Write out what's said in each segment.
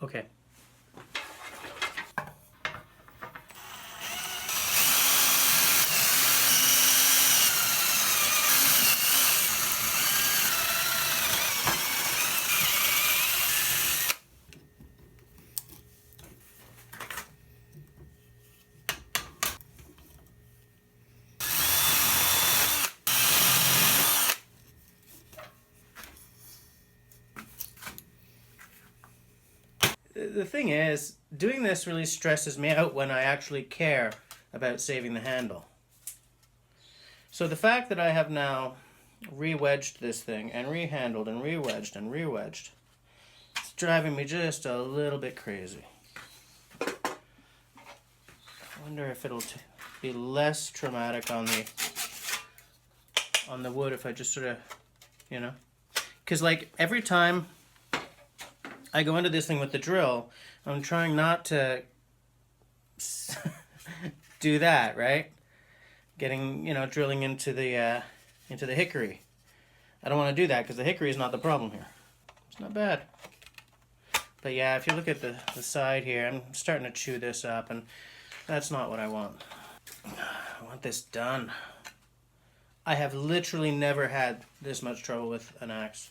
Okay. The thing is, doing this really stresses me out when I actually care about saving the handle. So the fact that I have now re-wedged this thing and re-handled and re-wedged and re-wedged, it's driving me just a little bit crazy. I wonder if it'll be less traumatic on the wood if I just sort of, you know, because like every time I go into this thing with the drill, I'm trying not to do that, right? Getting, you know, drilling into the hickory. I don't want to do that because the hickory is not the problem here. It's not bad. But yeah, if you look at the side here, I'm starting to chew this up, and that's not what I want. I want this done. I have literally never had this much trouble with an axe.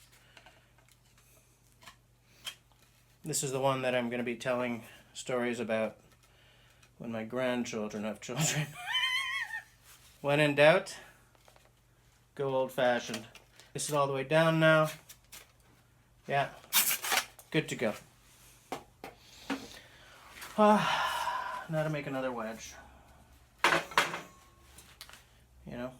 This is the one that I'm going to be telling stories about when my grandchildren have children. When in doubt, go old-fashioned. This is all the way down now. Yeah, good to go. Now to make another wedge. You know?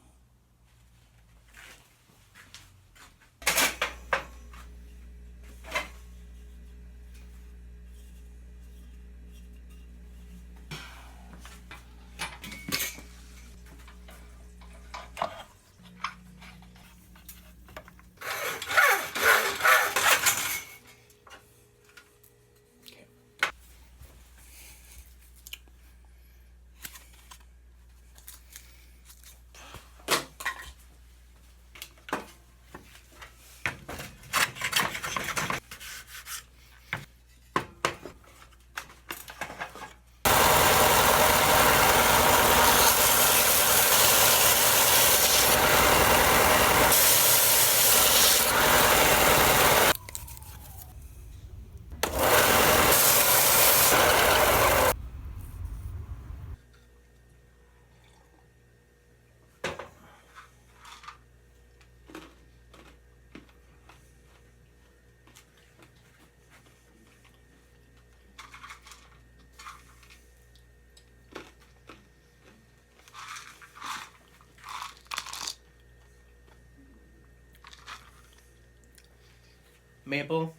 Maple,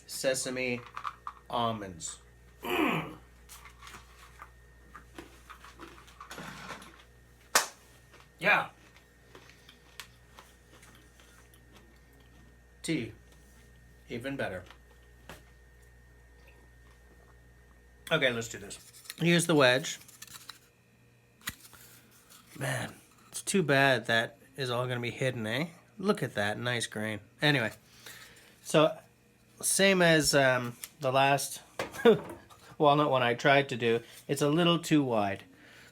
sesame, almonds. Yeah. Tea, even better. Okay, let's do this. Here's the wedge. Man, it's too bad that is all going to be hidden, eh? Look at that, nice grain. Anyway. So, same as the last walnut one I tried to do, it's a little too wide.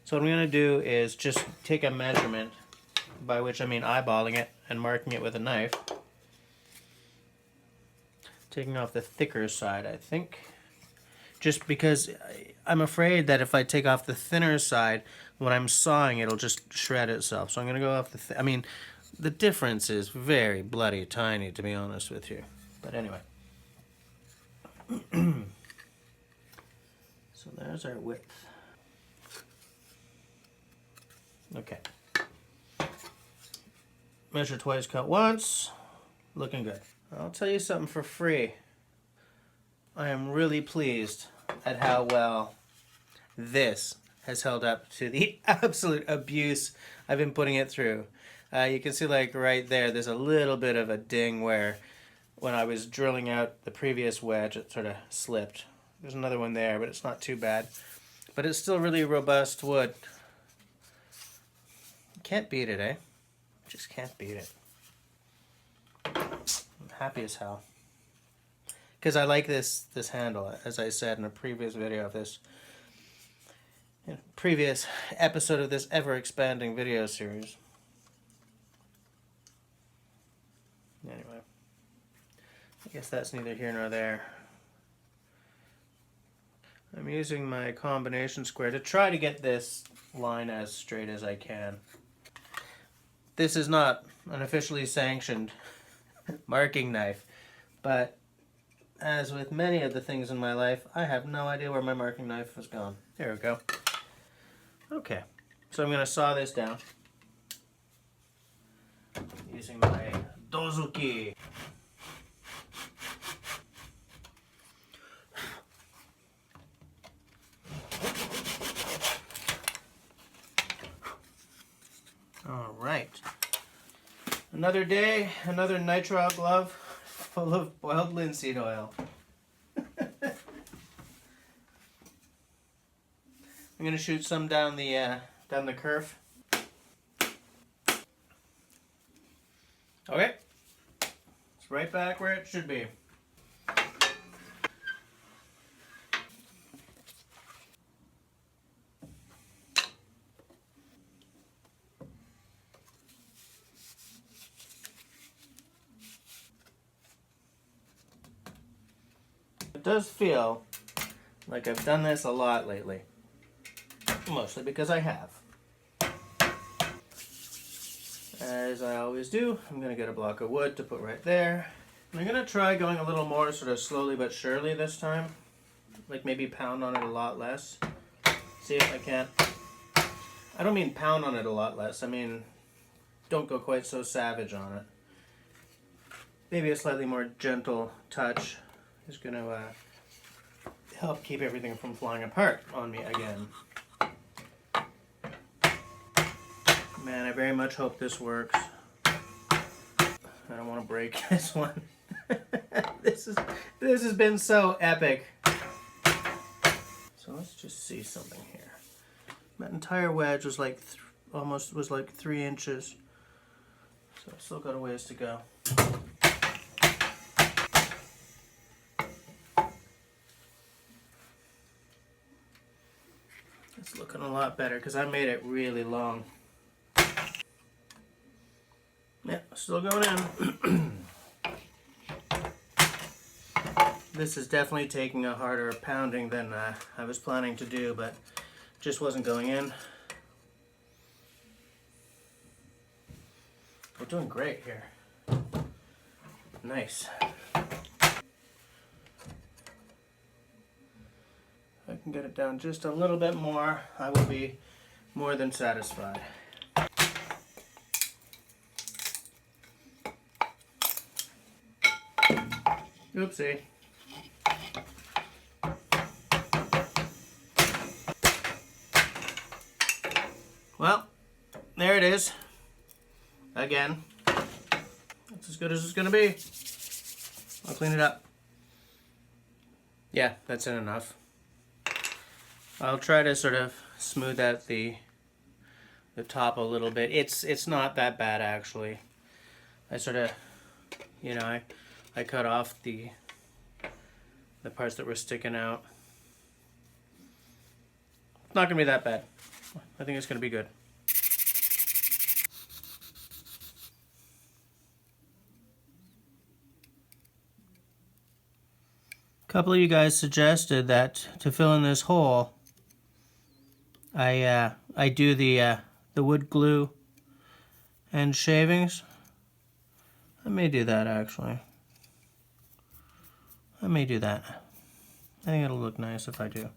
So what I'm going to do is just take a measurement, by which I mean eyeballing it and marking it with a knife. Taking off the thicker side, I think. Just because I'm afraid that if I take off the thinner side, when I'm sawing, it'll just shred itself. So I'm going to go off the I mean, the difference is very bloody tiny, to be honest with you. But anyway. So there's our width. Okay. Measure twice, cut once. Looking good. I'll tell you something for free. I am really pleased at how well this has held up to the absolute abuse I've been putting it through. You can see like right there's a little bit of a ding where when I was drilling out the previous wedge, it sort of slipped. There's another one there, but it's not too bad. But it's still really robust wood. Can't beat it, eh? Just can't beat it. I'm happy as hell. because I like this handle, as I said in a previous video of this, in a previous episode of this ever-expanding video series. Anyway, I guess that's neither here nor there. I'm using my combination square to try to get this line as straight as I can. This is not an officially sanctioned marking knife, but as with many of the things in my life, I have no idea where my marking knife has gone. There we go. Okay, so I'm going to saw this down using my dozuki. All right. Another day, another nitrile glove full of boiled linseed oil. I'm going to shoot some down the kerf. Okay. It's right back where it should be. It does feel like I've done this a lot lately. Mostly because I have. As I always do, I'm going to get a block of wood to put right there. I'm going to try going a little more sort of slowly but surely this time. Like maybe pound on it a lot less. See if I can't. I don't mean pound on it a lot less. I mean, don't go quite so savage on it. Maybe a slightly more gentle touch is going to help keep everything from flying apart on me again. Man, I very much hope this works. I don't want to break this one. This has been so epic. So let's just see something here. That entire wedge was like almost 3 inches. So I've still got a ways to go. It's looking a lot better because I made it really long. Yeah, still going in. This is definitely taking a harder pounding than I was planning to do, but just wasn't going in. We're doing great here. Nice. If I can get it down just a little bit more, I will be more than satisfied. Oopsie. Well, there it is. Again. That's as good as it's going to be. I'll clean it up. Yeah, that's it enough. I'll try to sort of smooth out the top a little bit. It's not that bad actually. I sort of, you know, I cut off the parts that were sticking out. It's not gonna be that bad. I think it's gonna be good. A couple of you guys suggested that to fill in this hole, I do the wood glue and shavings. I may do that actually. I may do that. I think it'll look nice if I do.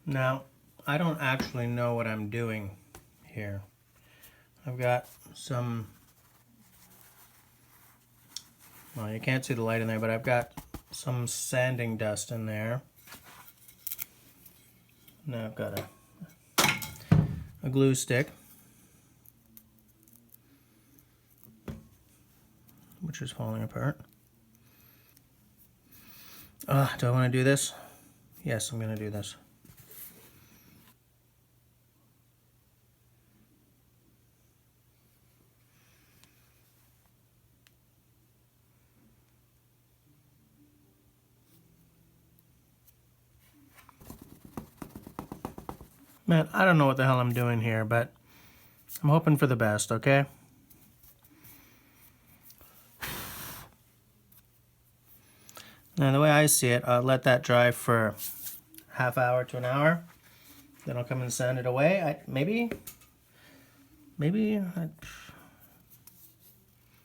Now, I don't actually know what I'm doing here. I've got some, well, you can't see the light in there, but I've got some sanding dust in there. Now I've got a glue stick, which is falling apart. Do I want to do this? Yes, I'm going to do this. Man, I don't know what the hell I'm doing here, but I'm hoping for the best, okay? Now, the way I see it, I'll let that dry for half hour to an hour. Then I'll come and sand it away. Maybe then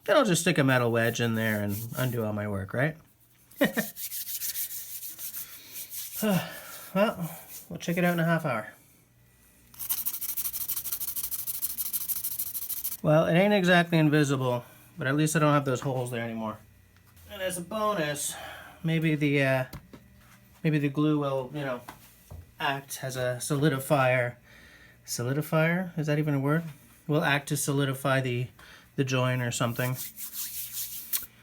I'll just stick a metal wedge in there and undo all my work, right? Well, we'll check it out in a half hour. Well, it ain't exactly invisible, but at least I don't have those holes there anymore. And as a bonus, maybe the glue will, you know, act as a solidifier. Solidifier? Is that even a word? Will act to solidify the joint or something.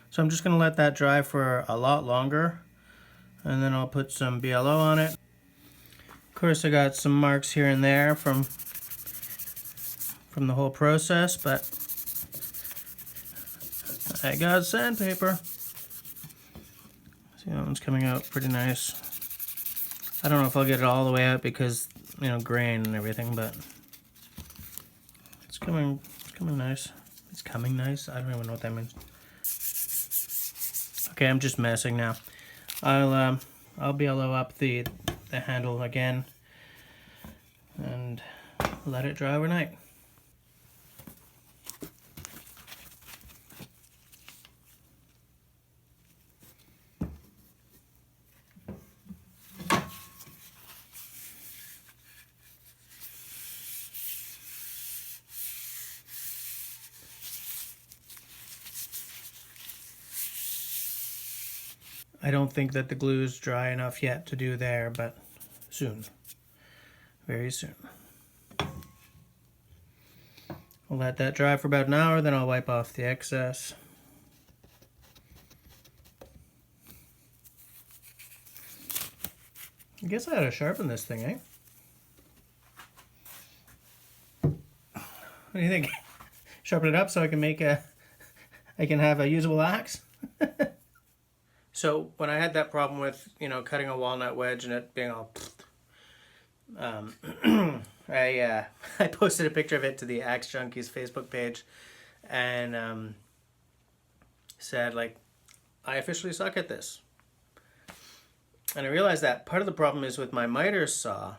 So I'm just going to let that dry for a lot longer, and then I'll put some BLO on it. Of course, I got some marks here and there from the whole process, but I got sandpaper. See, that one's coming out pretty nice. I don't know if I'll get it all the way out because, you know, grain and everything, but it's coming nice. It's coming nice? I don't even know what that means. Okay, I'm just messing now. I'll BLO up the handle again and let it dry overnight. I don't think that the glue is dry enough yet to do there, but soon. Very soon. I'll let that dry for about an hour, then I'll wipe off the excess. I guess I ought to sharpen this thing, eh? What do you think? Sharpen it up so I can have a usable axe? So when I had that problem with, you know, cutting a walnut wedge and it being all, I posted a picture of it to the Axe Junkies Facebook page, and said, like, I officially suck at this. And I realized that part of the problem is with my miter saw,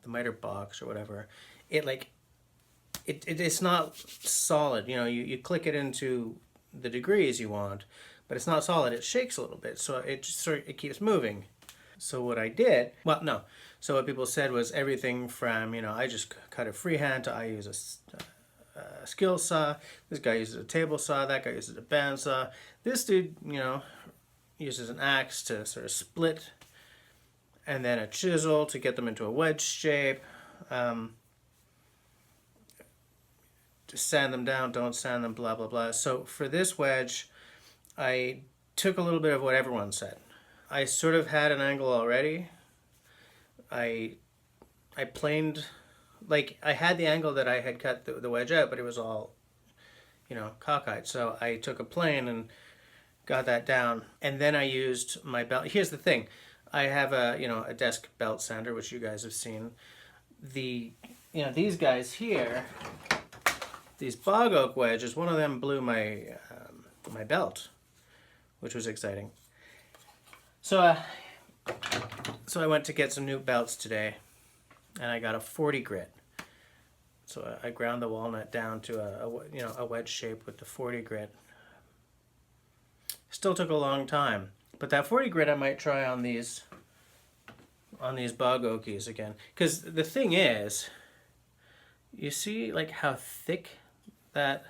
the miter box or whatever, it's not solid. You know, you click it into the degrees you want, but it's not solid. It shakes a little bit, so it keeps moving. So what I did, so what people said was everything from, you know, I just cut it freehand to I use a skill saw. This guy uses a table saw. That guy uses a band saw. This dude, you know, uses an axe to sort of split, and then a chisel to get them into a wedge shape. To sand them down, don't sand them, blah, blah, blah. So for this wedge, I took a little bit of what everyone said. I sort of had an angle already. I planed, like, I had the angle that I had cut the wedge out, but it was all, you know, cockeyed. So I took a plane and got that down, and then I used my belt. Here's the thing. I have a desk belt sander, which you guys have seen. These guys here, these bog oak wedges, one of them blew my belt, which was exciting. So I went to get some new belts today, and I got a 40 grit. So I ground the walnut down to a wedge shape with the 40 grit. Still took a long time, but that 40 grit I might try on these bog oakies again. Because the thing is, you see like how thick that's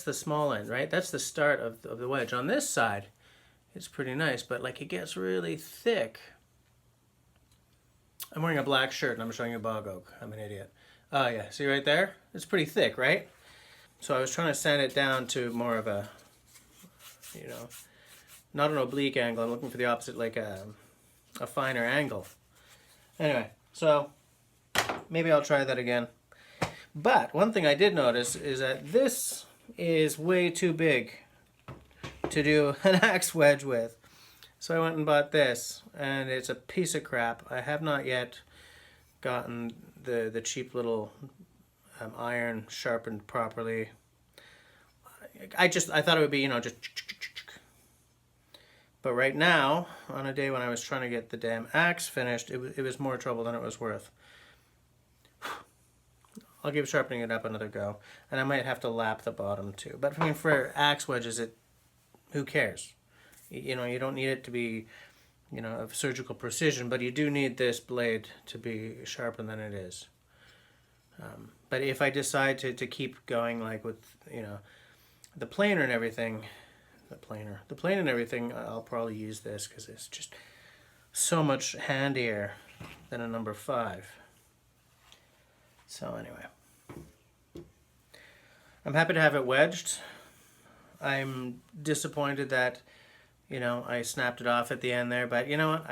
the small end, right? That's the start of the wedge. On this side, it's pretty nice, but like it gets really thick. I'm wearing a black shirt and I'm showing you bog oak. I'm an idiot. Oh yeah, see right there? It's pretty thick, right? So I was trying to sand it down to more of a, you know, not an oblique angle. I'm looking for the opposite, like a finer angle. Anyway, so maybe I'll try that again. But one thing I did notice is that this is way too big to do an axe wedge with. So I went and bought this, and it's a piece of crap. I have not yet gotten the cheap little iron sharpened properly. I thought it would be, you know, just. But right now, on a day when I was trying to get the damn axe finished, it was more trouble than it was worth. I'll give sharpening it up another go, and I might have to lap the bottom too. But I mean, for axe wedges, who cares? You know, you don't need it to be, you know, of surgical precision, but you do need this blade to be sharper than it is. But if I decide to keep going, like with, you know, the planer and everything, the plane and everything, I'll probably use this because it's just so much handier than a number 5. So anyway, I'm happy to have it wedged. I'm disappointed that, you know, I snapped it off at the end there, but you know what?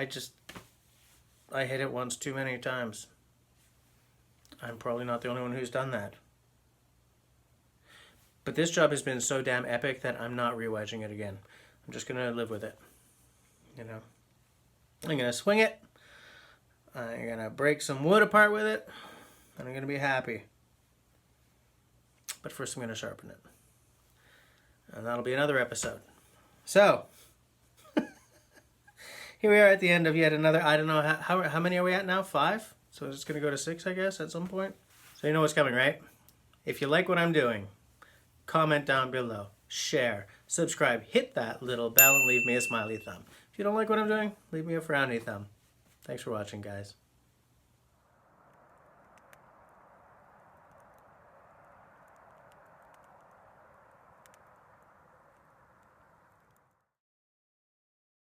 I hit it once too many times. I'm probably not the only one who's done that. But this job has been so damn epic that I'm not re-wedging it again. I'm just going to live with it. You know, I'm going to swing it. I'm going to break some wood apart with it. And I'm going to be happy. But first I'm going to sharpen it. And that'll be another episode. So, here we are at the end of yet another, I don't know, how many are we at now? 5? So it's going to go to 6, I guess, at some point. So you know what's coming, right? If you like what I'm doing, comment down below, share, subscribe, hit that little bell, and leave me a smiley thumb. If you don't like what I'm doing, leave me a frowny thumb. Thanks for watching, guys.